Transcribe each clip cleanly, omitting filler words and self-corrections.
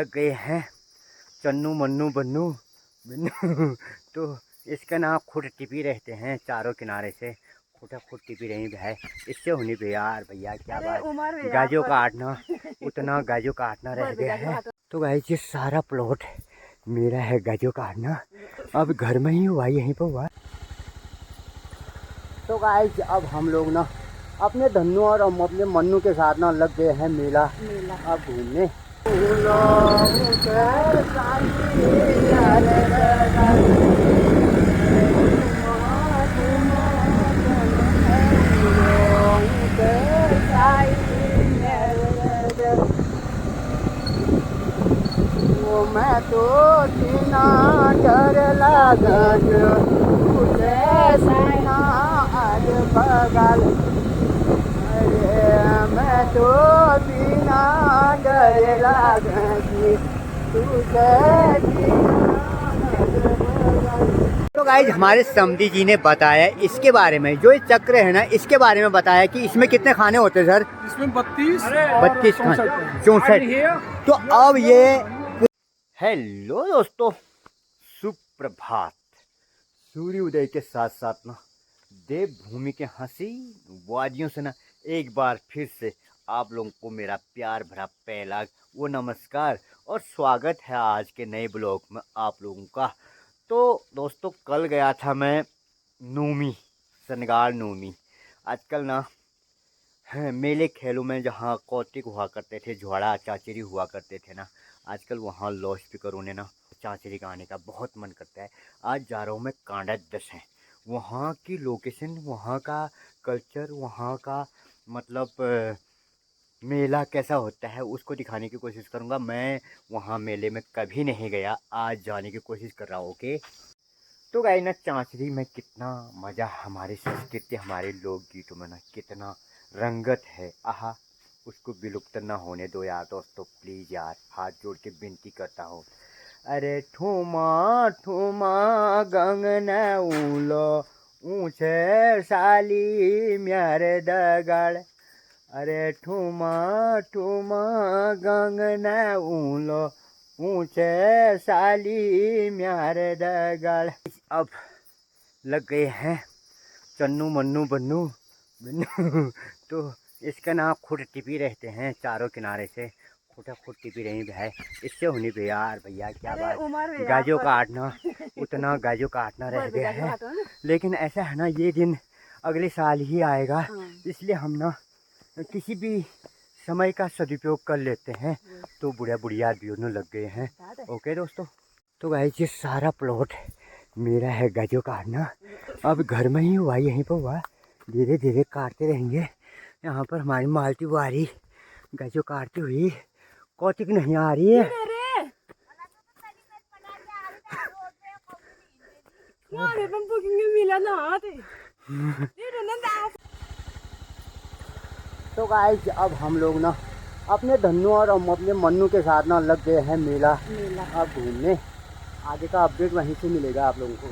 लग गए हैं चन्नू मन्नू बन्नू बिन्नू। तो इसका नाम खुद टिपी रहते हैं चारों किनारे से, खुटा खुद टिपी रही है। इससे होनी पे यार भैया क्या बात, गाजो काटना उतना गाजो काटना रह गया है। तो गाइस ये सारा प्लॉट मेरा है गाजो काटना, अब घर में ही हुआ, यहीं पर हुआ। तो गाइस अब हम लोग ना अपने धन्नू और अपने मन्नू के साथ ना लग गए हैं मेला अब घूमने। मैं तो सीना डर लगा सीना आज बगल, अरे मैं तो सीना डर लगा तो गाइज हमारे समधी जी ने बताया इसके बारे में, जो ये चक्र है ना इसके बारे में बताया कि इसमें कितने खाने होते हैं सर? इसमें 32 खाने, 64। तो अब ये हेलो दोस्तों, सुप्रभात। सूर्य उदय के साथ साथ ना देवभूमि के हंसी वादियों से ना एक बार फिर से आप लोगों को मेरा प्यार भरा पहला वो नमस्कार और स्वागत है आज के नए ब्लॉग में आप लोगों का। तो दोस्तों कल गया था मैं नूमी, सनगार नूमी। आजकल ना मेले खेलों में जहाँ कौतिक हुआ करते थे, झोड़ा चाचरी हुआ करते थे ना, आजकल वहाँ लाउड स्पीकरों ने ना चाचरी गाने का बहुत मन करता है। आज जा रहा हूँ मैं कांडा 10 है, वहाँ की लोकेशन, वहाँ का कल्चर, वहाँ का मतलब मेला कैसा होता है उसको दिखाने की कोशिश करूँगा। मैं वहाँ मेले में कभी नहीं गया, आज जाने की कोशिश कर रहा हूँ। ओके तो गाइस ना चांचरी में कितना मज़ा, हमारी संस्कृति हमारे लोकगीतों में ना कितना रंगत है, आहा उसको विलुप्त ना होने दो यार दोस्तों, प्लीज़ यार हाथ जोड़ के विनती करता हूँ। अरे ठुमा ठुमा गंगना उलो ऊँचे साली म्यारे दगड़, अरे ठुमा ठुमा गंगना उलो ऊँचे साली म्यारे दगड़। अब लग गए हैं चन्नू मन्नू बन्नू बिन्नू। तो इसका नाम खुद टिपी रहते हैं चारों किनारे से, खुटा खुद टिपी रही है। इससे होनी पे यार भैया क्या बात, गाजो काटना उतना गाजो काटना रह गया है। लेकिन ऐसा है ना ये दिन अगले साल ही आएगा, इसलिए हम ना किसी भी समय का सदुपयोग कर लेते हैं। तो बुढ़िया बुढ़िया भी होने लग गए हैं। ओके दोस्तों, तो गाइस ये सारा प्लॉट मेरा है गाजो काटना, अब घर में ही हुआ, यहीं पर हुआ, धीरे धीरे काटते रहेंगे। यहाँ पर हमारी मालती बुआरी गाजो काटती हुई कौतिक नहीं आ रही है। तो गाइस अब हम लोग ना अपने धन्नू और अपने मन्नू के साथ ना लग गए हैं मेला अब घूमने। आगे का अपडेट वहीं से मिलेगा आप लोगों को।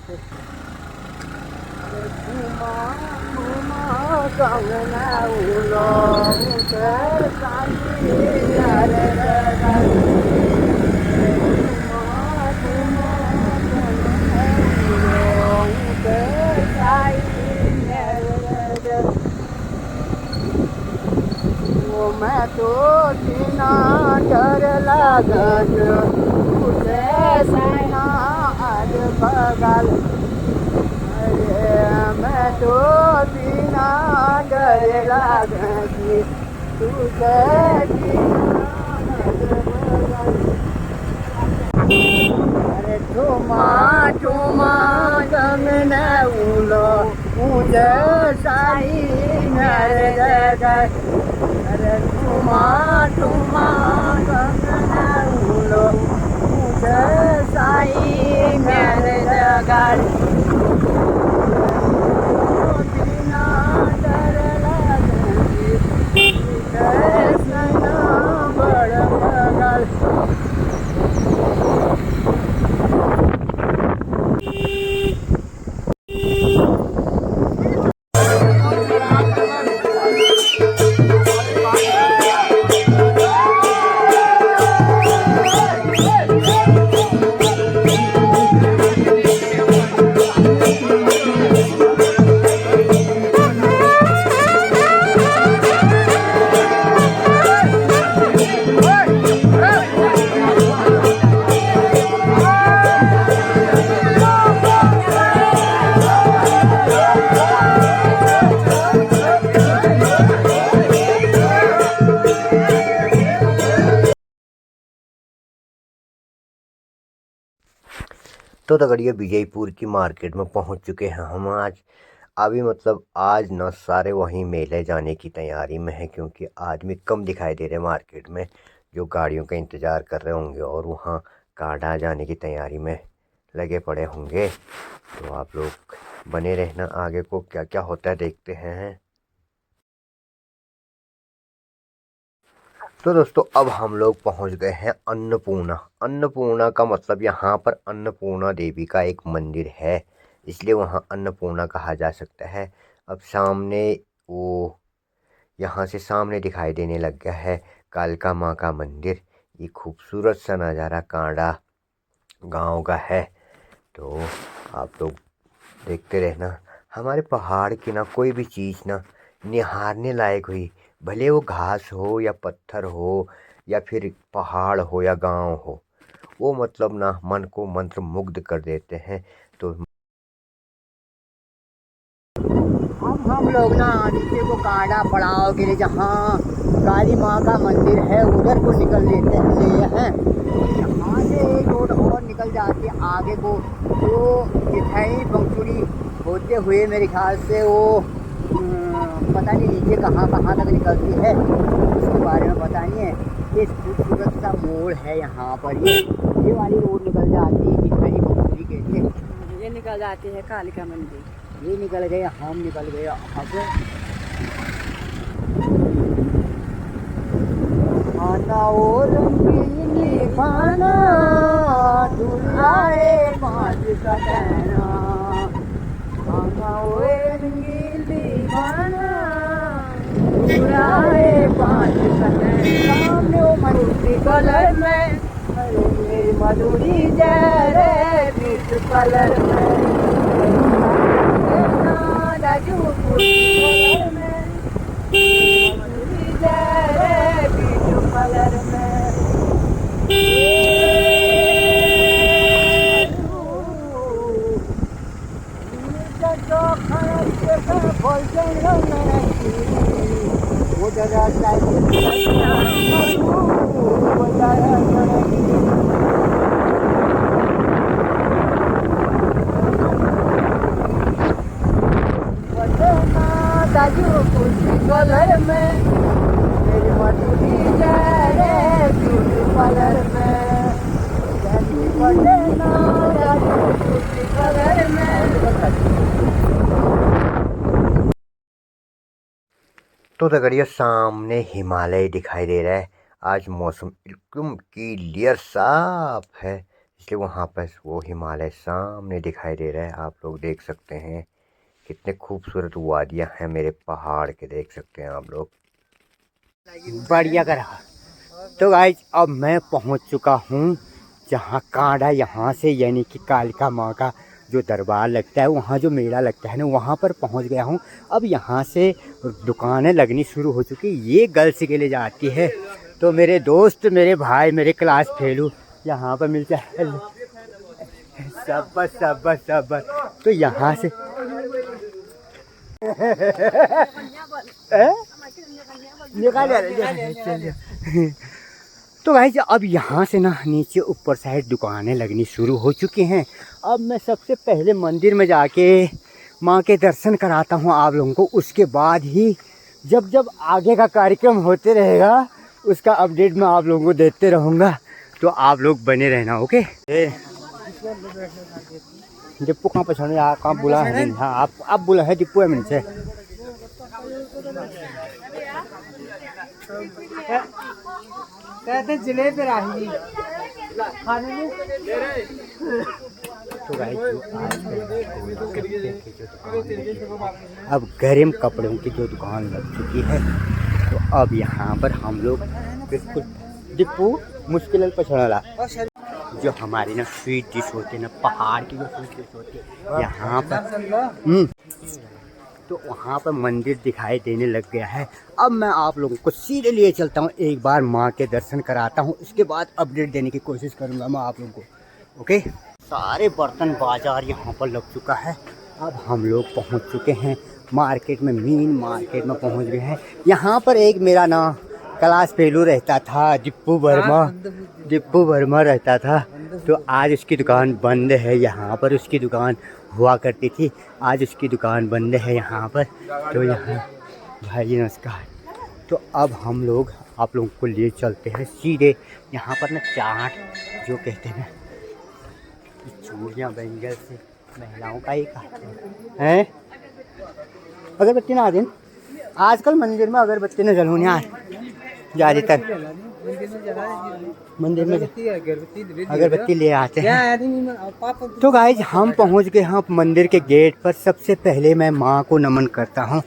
मैं तो सीना डर लगा सीना आज बगल, अरे मैं तो सीना डर लगा अरे ठुमा ठुमा गंगना उलो ऊँचे साई मेरे जगह, अरे ठुमा ठुमा गंगना उलो ऊँचे साई मेरे जगह। तो तगड़िए विजयपुर की मार्केट में पहुंच चुके हैं हम आज। अभी मतलब आज न सारे वहीं मेले जाने की तैयारी में है, क्योंकि आदमी कम दिखाई दे रहे मार्केट में जो गाड़ियों का इंतज़ार कर रहे होंगे और वहाँ काढ़ा जाने की तैयारी में लगे पड़े होंगे। तो आप लोग बने रहना, आगे को क्या क्या होता है देखते हैं। तो दोस्तों अब हम लोग पहुंच गए हैं अन्नपूर्णा। अन्नपूर्णा का मतलब यहाँ पर अन्नपूर्णा देवी का एक मंदिर है, इसलिए वहाँ अन्नपूर्णा कहा जा सकता है। अब सामने वो यहाँ से सामने दिखाई देने लग गया है कालका माँ का मंदिर। ये खूबसूरत सा नज़ारा कांडा गांव का है। तो आप लोग देखते रहना। हमारे पहाड़ की ना कोई भी चीज़ ना निहारने लायक हुई, भले वो घास हो या पत्थर हो या फिर पहाड़ हो या गांव हो, वो मतलब ना मन को मंत्र मुग्ध कर देते हैं। तो अब हम लोग ना नीचे वो कांडा पड़ाव के लिए जहाँ काली माँ का मंदिर है उधर को निकल लेते हैं। यहाँ से एक रोड और निकल जाती है आगे को, तो मिठाई पंखुड़ी होते हुए मेरे ख्याल से वो पता नहीं नीचे कहाँ कहाँ तक निकलती है, उसके बारे में पता नहीं है। ये खूबसूरत सा मोड़ है यहाँ पर, ये वाली रोड निकल जाती है मिठाई पंखुड़ी के लिए। ये निकल जाती है कालिका मंदिर, ये निकल गए, हम निकल गए अब खाना और रंगीनी खाना दुलारे पाँच का कहना, खाना और रंगीनी खाना दुलारे पाँच का कहना। सामने वो मधुरी कलर में मेरी मधुरी जय रे बीच कलर में राजू कलर में मधुरी जय रे बीच कलर में। वो जगह राजू कलर में मेरी मधुरी जय रे ब्यूटी कलर में, कलर में। तो तगड़िया सामने हिमालय दिखाई दे रहा है। आज मौसम एकदम क्लियर साफ है, इसलिए वहाँ पर वो हिमालय सामने दिखाई दे रहा है। आप लोग देख सकते हैं कितने खूबसूरत वादियाँ हैं मेरे पहाड़ के, देख सकते हैं आप लोग। बढ़िया करा। तो गाइस अब मैं पहुंच चुका हूं जहां कांडा यहाँ से यानी कि कालिका माँ का जो दरबार लगता है, वहाँ जो मेला लगता है ना, वहाँ पर पहुंच गया हूँ। अब यहाँ से दुकानें लगनी शुरू हो चुकी। ये गर्ल्स के लिए जाती है, तो मेरे दोस्त, मेरे भाई, मेरे क्लास फेलू यहाँ पर मिलता है। सब तो यहाँ से तो भाई अब यहाँ से ना नीचे ऊपर साइड दुकानें लगनी शुरू हो चुकी हैं। अब मैं सबसे पहले मंदिर में जाके माँ के दर्शन कराता हूँ आप लोगों को। उसके बाद ही जब जब आगे का कार्यक्रम होते रहेगा उसका अपडेट मैं आप लोगों को देते रहूँगा, तो आप लोग बने रहना। ओके। डिप्पू कहाँ पछाड़ यार, कहाँ बुला है? हाँ आप बुला है डिप्पू है मुझसे। कहते जिले पे रही खाने में। तो अब गर्म कपड़ों की जो दुकान लग चुकी है, तो अब यहाँ पर हम लोग बिल्कुल डिप्पू मुश्किल पछड़ा जो हमारी ना स्वीट डिश होती है ना, पहाड़ की जो स्वीट डिश होती है यहाँ पर, तो वहाँ पर मंदिर दिखाई देने लग गया है। अब मैं आप लोगों को सीधे लिए चलता हूँ, एक बार माँ के दर्शन कराता हूँ, उसके बाद अपडेट देने की कोशिश करूँगा मैं आप लोगों को। ओके। सारे बर्तन बाजार यहाँ पर लग चुका है। अब हम लोग पहुँच चुके हैं मार्केट में, मेन मार्केट में पहुँच गए हैं। यहाँ पर एक मेरा ना क्लास फेलू रहता था, डिप्पू वर्मा रहता था। तो आज उसकी दुकान बंद है। यहाँ पर उसकी दुकान हुआ करती थी, आज उसकी दुकान बंद है यहाँ पर। तो यहाँ भाई नमस्कार। तो अब हम लोग आप लोगों को ले चलते हैं सीधे यहाँ पर ना चाट जो कहते हैं चूड़ियाँ बैंगल से महिलाओं का एक है। अगरबत्ती ना दिन आजकल मंदिर में अगरबत्ती न जलून यार ज़्यादातर मंदिर में अगरबत्ती ले आते हैं। तो गाइज हम पहुंच गए हैं मंदिर के गेट पर। सबसे पहले मैं माँ को नमन करता हूँ।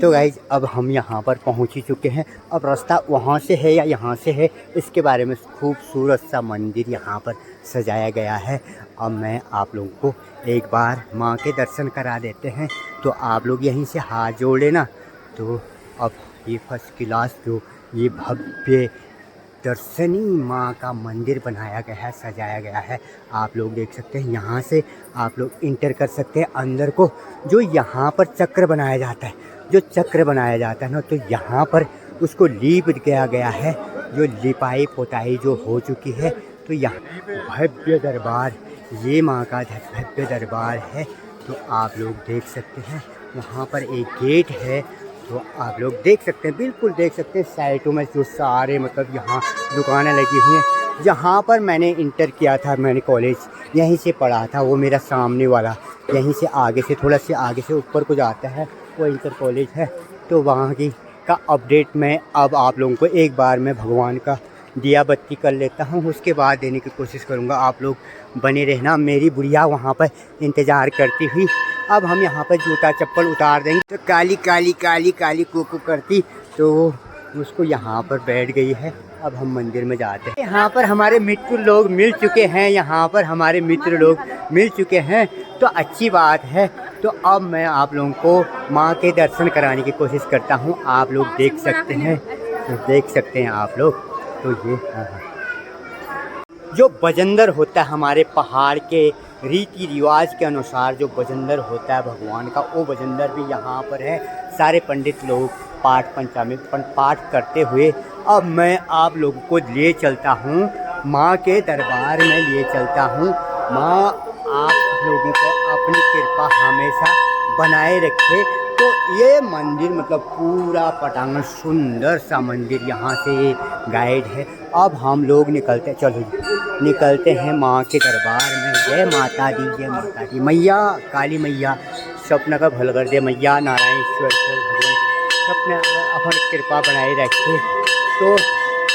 तो गाइज अब हम यहाँ पर पहुँच ही चुके हैं। अब रास्ता वहाँ से है या यहाँ से है इसके बारे में खूबसूरत सा मंदिर यहाँ पर सजाया गया है। अब मैं आप लोगों को एक बार माँ के दर्शन करा देते हैं। तो आप लोग यहीं से हाथ जोड़ लेना। तो अब ये फर्स्ट क्लास जो ये भव्य दर्शनीय माँ का मंदिर बनाया गया है, सजाया गया है। आप लोग देख सकते हैं यहाँ से आप लोग इंटर कर सकते हैं अंदर को। जो यहाँ पर चक्र बनाया जाता है, जो चक्र बनाया जाता है ना, तो यहाँ पर उसको लीप किया गया है। जो लिपाई पोताई जो हो चुकी है। तो यहाँ भव्य दरबार, ये माँ का भव्य दरबार है। तो आप लोग देख सकते हैं वहाँ पर एक गेट है। तो आप लोग देख सकते हैं, बिल्कुल देख सकते हैं साइडों में जो सारे मतलब यहाँ दुकानें लगी हुई हैं। जहाँ पर मैंने इंटर किया था, मैंने कॉलेज यहीं से पढ़ा था, वो मेरा सामने वाला यहीं से आगे से थोड़ा से आगे से ऊपर को जाता है वो इंटर कॉलेज है। तो वहाँ की का अपडेट मैं अब आप लोगों को एक बार मैं भगवान का दिया बत्ती कर लेता हूँ, उसके बाद देने की कोशिश करूँगा। आप लोग बने रहना। मेरी बुढ़िया वहाँ पर इंतज़ार करती हुई। अब हम यहाँ पर जूता चप्पल उतार देंगे। तो काली काली काली काली कुकू करती तो उसको यहाँ पर बैठ गई है। अब हम मंदिर में जाते हैं। यहाँ पर हमारे मित्र लोग मिल चुके हैं, यहाँ पर हमारे मित्र लोग मिल चुके हैं। तो अच्छी बात है। तो अब मैं आप लोगों को माँ के दर्शन कराने की कोशिश करता हूँ। आप लोग देख सकते हैं, तो देख सकते हैं आप लोग। तो ये जो बजंदर होता है हमारे पहाड़ के रीति रिवाज के अनुसार, जो बजंदर होता है भगवान का, वो बजंदर भी यहाँ पर है। सारे पंडित लोग पाठ पंचामृत पाठ करते हुए अब मैं आप लोगों को ले चलता हूँ माँ के दरबार में ले चलता हूँ। माँ आप लोगों को अपनी कृपा हमेशा बनाए रखे। तो ये मंदिर मतलब पूरा पटांगण सुंदर सा मंदिर यहाँ से गाइड है। अब हम लोग निकलते हैं माँ के दरबार में। जय माता दी, जय माता दी। मैया काली मैया सपना का भल कर दे। मैया नारायण ईश्वर भगवान सपने अपन कृपा बनाए रखे। तो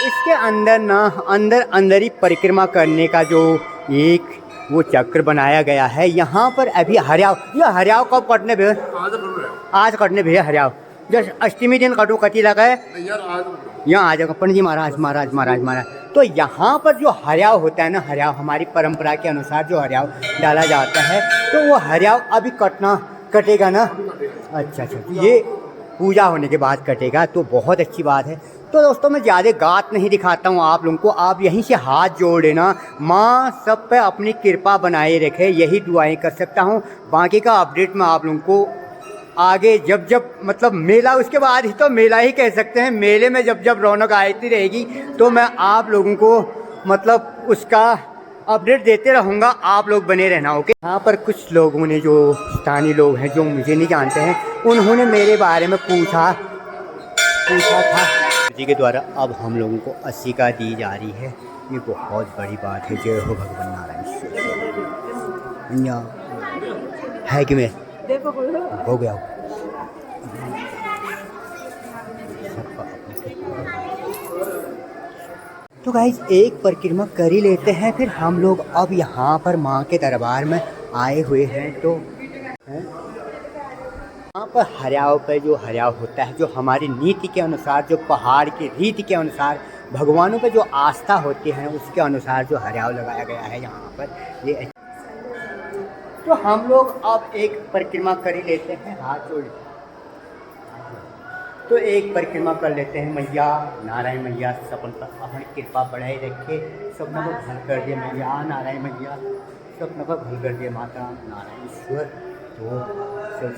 इसके अंदर ना अंदर ही परिक्रमा करने का जो एक वो चक्र बनाया गया है। यहाँ पर अभी हरियाव, ये हरियाव कब कटने भैया? आज कटने भैया हरियाव। जस्ट अष्टमी दिन कटो कटी लगा है यहाँ आ जाएगा पंडित जी महाराज। तो यहाँ पर जो हरियाव होता है ना, हरियाव हमारी परंपरा के अनुसार जो हरियाव डाला जाता है, तो वो हरियाव अभी कटेगा ना। अच्छा, ये पूजा होने के बाद कटेगा। तो बहुत अच्छी बात है। तो दोस्तों मैं ज़्यादा गात नहीं दिखाता हूँ आप लोगों को। आप यहीं से हाथ जोड़ लेना। माँ सब पे अपनी कृपा बनाए रखे, यही दुआएं कर सकता हूँ। बाकी का अपडेट मैं आप लोगों को आगे जब मतलब मेला, उसके बाद ही तो मेला ही कह सकते हैं। मेले में जब रौनक आती रहेगी तो मैं आप लोगों को मतलब उसका अपडेट देते रहूँगा। आप लोग बने रहना, ओके। यहाँ पर कुछ लोगों ने, जो स्थानीय लोग हैं जो मुझे नहीं जानते हैं, उन्होंने मेरे बारे में पूछा था जी के द्वारा। अब हम लोगों को 80 का दी जा रही है, ये बहुत बड़ी बात है। जय हो भगवान नारायण है कि मैं हो गया हो। तो गाइस एक परिक्रमा कर ही लेते हैं, फिर हम लोग अब यहाँ पर माँ के दरबार में आए हुए हैं। तो यहाँ पर हरियाव पे जो हरियाव होता है, जो हमारी नीति के अनुसार, जो पहाड़ की रीति के अनुसार, भगवानों पे जो आस्था होती है उसके अनुसार जो हरियाव लगाया गया है यहाँ पर ये। तो हम लोग अब एक परिक्रमा कर ही लेते हैं, हाथ जोड़। तो एक परिक्रमा कर लेते हैं। मैया नारायण मैया सपन पर अपनी कृपा बढ़ाए रखे, सपनों को भल कर दिए। मैया नारायण मैया सपनों को भल कर दिए। माता नारायण ईश्वर तो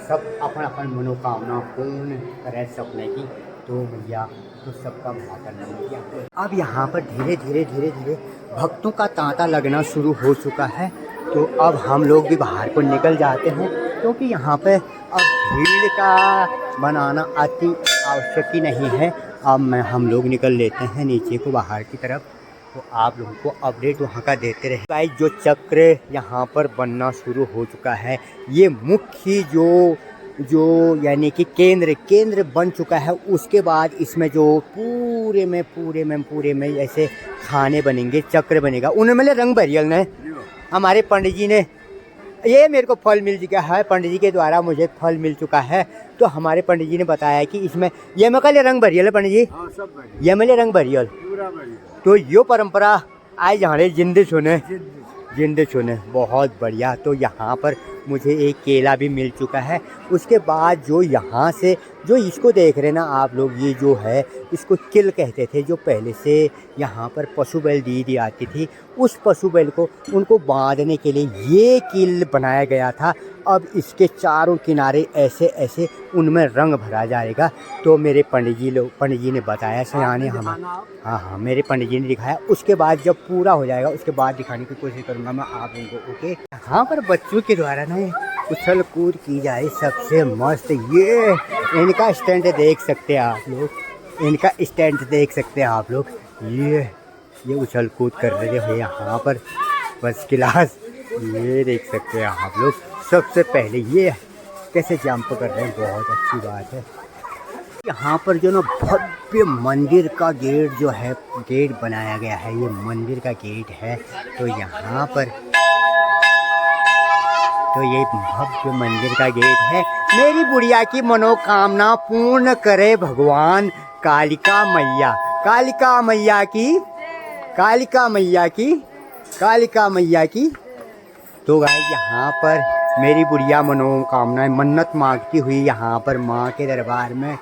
सब अपन मनोकामना पूर्ण करें सपने की। तो मैया तो सबका भला करना मैया। अब यहाँ पर धीरे धीरे भक्तों का तांता लगना शुरू हो चुका है। तो अब हम लोग भी बाहर को निकल जाते हैं, क्योंकि यहाँ पे अब भीड़ का बनाना अति आवश्यक ही नहीं है। अब हम लोग निकल लेते हैं नीचे को बाहर की तरफ। तो आप लोगों को अपडेट वहाँ का देते रहे। गाइस जो चक्र यहाँ पर बनना शुरू हो चुका है, ये मुख्य जो यानी कि केंद्र बन चुका है। उसके बाद इसमें जो पूरे में ऐसे खाने बनेंगे, चक्र बनेगा। उनमें रंग भरियल ने हमारे पंडित जी ने ये मेरे को फल मिल चुका है, पंडित जी के द्वारा मुझे फल मिल चुका है। तो हमारे पंडित जी ने बताया कि इसमें ये में कल रंग भरियल है पंडित जी, ये में रंग भरियल। तो यो परंपरा आए जाने जिंदे सुने बहुत बढ़िया। तो यहाँ पर मुझे एक केला भी मिल चुका है। उसके बाद जो यहाँ से जो इसको देख रहे ना आप लोग, ये जो है इसको किल कहते थे। जो पहले से यहाँ पर पशु बैल दी आती थी, उस पशु बैल को उनको बांधने के लिए ये किल बनाया गया था। अब इसके चारों किनारे ऐसे उनमें रंग भरा जाएगा। तो मेरे पंडित जी ने बताया सयाने हाँ मेरे पंडित जी ने दिखाया। उसके बाद जब पूरा हो जाएगा उसके बाद दिखाने की कोशिश करूँगा मैं आप लोगों को। ओके, यहाँ पर बच्चों के द्वारा ना उछल कूद की जाए सबसे मस्त। ये इनका स्टैंड देख सकते हैं आप लोग, ये उछल कूद कर रहे हैं यहाँ पर फर्स्ट क्लास। ये देख सकते हैं आप लोग। सबसे पहले ये कैसे जंप कर रहे हैं, बहुत अच्छी बात है। यहाँ पर जो ना भव्य मंदिर का गेट जो है, गेट बनाया गया है, ये मंदिर का गेट है। तो यहाँ पर तो ये भव्य मंदिर का गेट है। मेरी बुढ़िया की मनोकामना पूर्ण करे भगवान कालिका मैया की। तो गाइस यहाँ पर मेरी बुढ़िया मनोकामनाएं मन्नत मांगती हुई यहाँ पर माँ के दरबार में।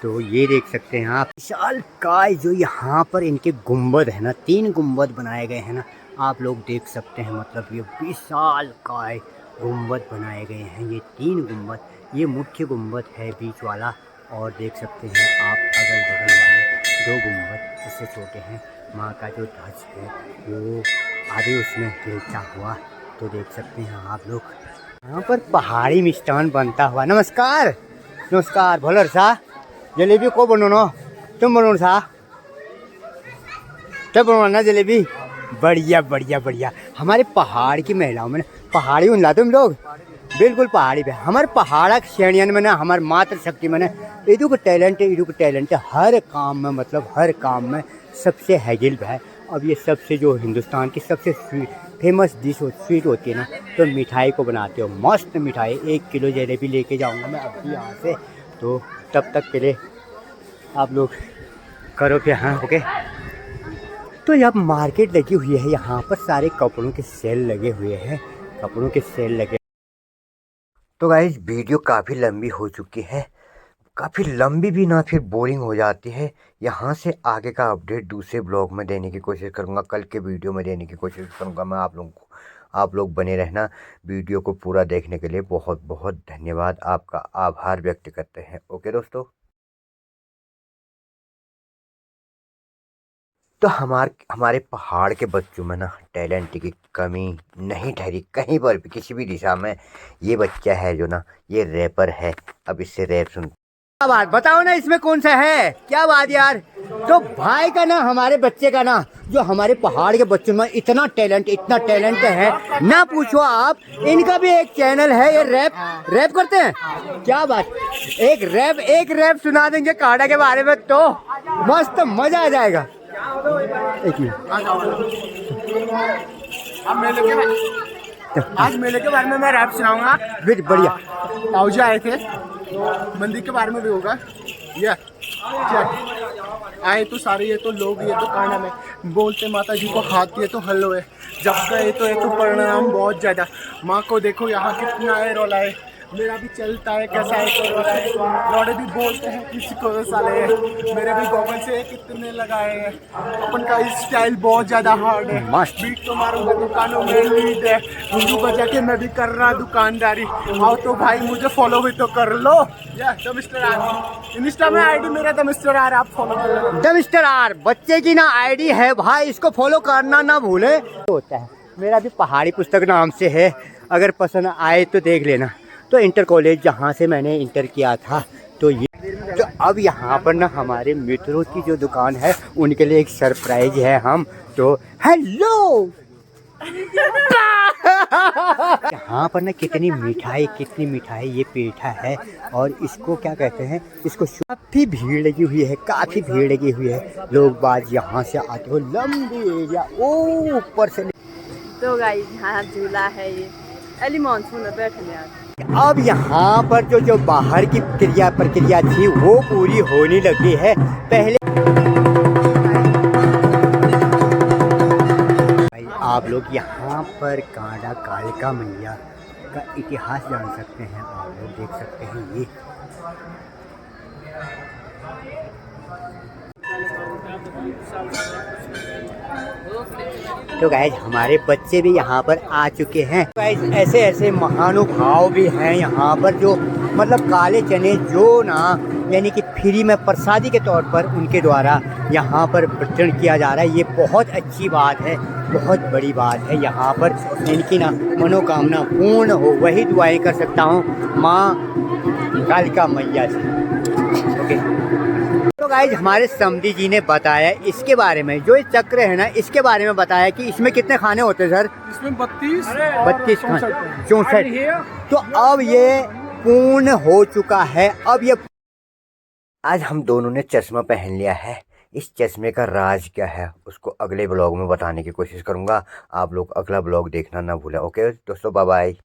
तो ये देख सकते हैं आप विशाल काय जो यहाँ पर इनके गुंबद है ना, 3 गुंबद बनाए गए हैं ना, आप लोग देख सकते हैं। मतलब ये विशाल काय गुंबद बनाए गए हैं, ये 3 गुंबद, ये मुख्य गुंबद है बीच वाला। और देख सकते हैं आप अगल बगल वाले 2 गुंबद इससे छोटे हैं। माँ का जो ध्वज है वो आगे उसमें गिरता हुआ, तो देख सकते हैं आप लोग। यहाँ पर पहाड़ी मिष्ठान बनता हुआ। नमस्कार भोलर सा जलेबी को बनो तुम बनो सा, तब बनवाना जलेबी। बढ़िया। हमारे पहाड़ की महिलाओं में पहाड़ी उन तुम लोग बिल्कुल पहाड़ी पे हमारे पहाड़ा श्रेणियन में ना हमारे मातृ शक्ति में इधू को टैलेंट है हर काम में, मतलब हर काम में सबसे हैगिल है। अब ये सबसे जो हिंदुस्तान की सबसे फेमस डिश स्वीट होती है ना, तो मिठाई को बनाते हो। मस्त मिठाई, 1 किलो जलेबी लेके जाऊंगा मैं अभी यहाँ से। तो तब तक के लिए आप लोग करो कि हाँ ओके। तो यहाँ मार्केट लगी हुई है, यहाँ पर सारे कपड़ों के सेल लगे हुए हैं, तो गाइस वीडियो काफ़ी लंबी हो चुकी है, काफ़ी लंबी भी ना फिर बोरिंग हो जाती है। यहाँ से आगे का अपडेट दूसरे ब्लॉग में देने की कोशिश करूँगा, कल के वीडियो में देने की कोशिश करूँगा मैं आप लोगों को। आप लोग बने रहना, वीडियो को पूरा देखने के लिए बहुत बहुत धन्यवाद, आपका आभार व्यक्त करते हैं। ओके दोस्तों, तो हमारे पहाड़ के बच्चों में ना टैलेंट की कमी नहीं ठहरी कहीं पर भी, किसी भी दिशा में। ये बच्चा है जो ना, ये रैपर है। अब इससे रैप सुन, क्या बात बताओ ना, इसमें कौन सा है, क्या बात यार। तो भाई का ना, हमारे बच्चे का ना, जो हमारे पहाड़ के बच्चों में इतना टैलेंट है ना पूछो आप। इनका भी एक चैनल है, ये रैप करते हैं। क्या बात, एक रैप सुना देंगे काड़ा के बारे में तो मस्त मजा आ जाएगा। आज मेले के बारे में मैं रैप सुनाऊंगा। बढ़िया। ताऊजी आए थे, मंदिर के बारे में भी होगा। ये आए तो सारे, ये तो लोग, ये तो काना में बोलते माता जी को हाथ दिए तो हल्लो है, जब गए तो ये तो परिणाम बहुत ज़्यादा। माँ को देखो यहाँ कितना है रोला है, मेरा भी चलता है कैसा है तो रहा है। लौड़े भी बोलते हैं किसी को साले, मेरे भी गॉगल से कितने लगाए हैं। अपन का स्टाइल बहुत ज्यादा हार्ड है, मस्त। बीट तो मारूंगा दुकानों में लीड है, घुंघरू बजा के मैं भी कर रहा दुकानदारी। आओ तो भाई मुझे फॉलो भी तो कर लो, या द मिस्टर आर इंस्टा में आईडी मेरा द मिस्टर आर, आप फॉलो कर लो। द मिस्टर आर बच्चे की ना आईडी है भाई, इसको फॉलो करना ना भूले। होता है मेरा भी पहाड़ी पुस्तक नाम से है, अगर पसंद आए तो देख लेना। तो इंटर कॉलेज जहाँ से मैंने इंटर किया था, तो ये तो अब यहाँ पर ना हमारे मित्रों की जो दुकान है उनके लिए एक सरप्राइज है। हम तो हेलो यहाँ पर ना कितनी मिठाई ये पेठा है, और इसको क्या कहते हैं, इसको काफ़ी भीड़ लगी हुई है, काफ़ी भीड़ लगी हुई है। लोग बाज यहाँ से आते हो, लंबी एरिया ऊपर से। तो गाइस यहाँ झूला है, ये अली मानसून में बैठने आते। अब यहाँ पर जो बाहर की प्रक्रिया थी वो पूरी होने लगी है। पहले भाई आप लोग यहाँ पर कांडा कालिका मैया का इतिहास जान सकते हैं, आप लोग देख सकते हैं ये। तो गाइज हमारे बच्चे भी यहाँ पर आ चुके हैं। गाइज ऐसे ऐसे महानुभाव भी हैं यहाँ पर, जो मतलब काले चने जो ना यानी कि फ्री में प्रसादी के तौर पर उनके द्वारा यहाँ पर वितरण किया जा रहा है। ये बहुत अच्छी बात है, बहुत बड़ी बात है। यहाँ पर इनकी ना मनोकामना पूर्ण हो, वही दुआएं कर सकता हूँ माँ कालिका मैया से। ओके, तो गाइज हमारे समधी जी ने बताया इसके बारे में, जो ये चक्र है ना इसके बारे में बताया कि इसमें कितने खाने होते हैं सर? इसमें 32 खाने, 64। तो अब ये पूर्ण हो चुका है। अब ये आज हम दोनों ने चश्मा पहन लिया है। इस चश्मे का राज क्या है उसको अगले ब्लॉग में बताने की कोशिश करूंगा। आप लोग अगला ब्लॉग देखना ना भूलें। ओके दोस्तों, बाय बाय।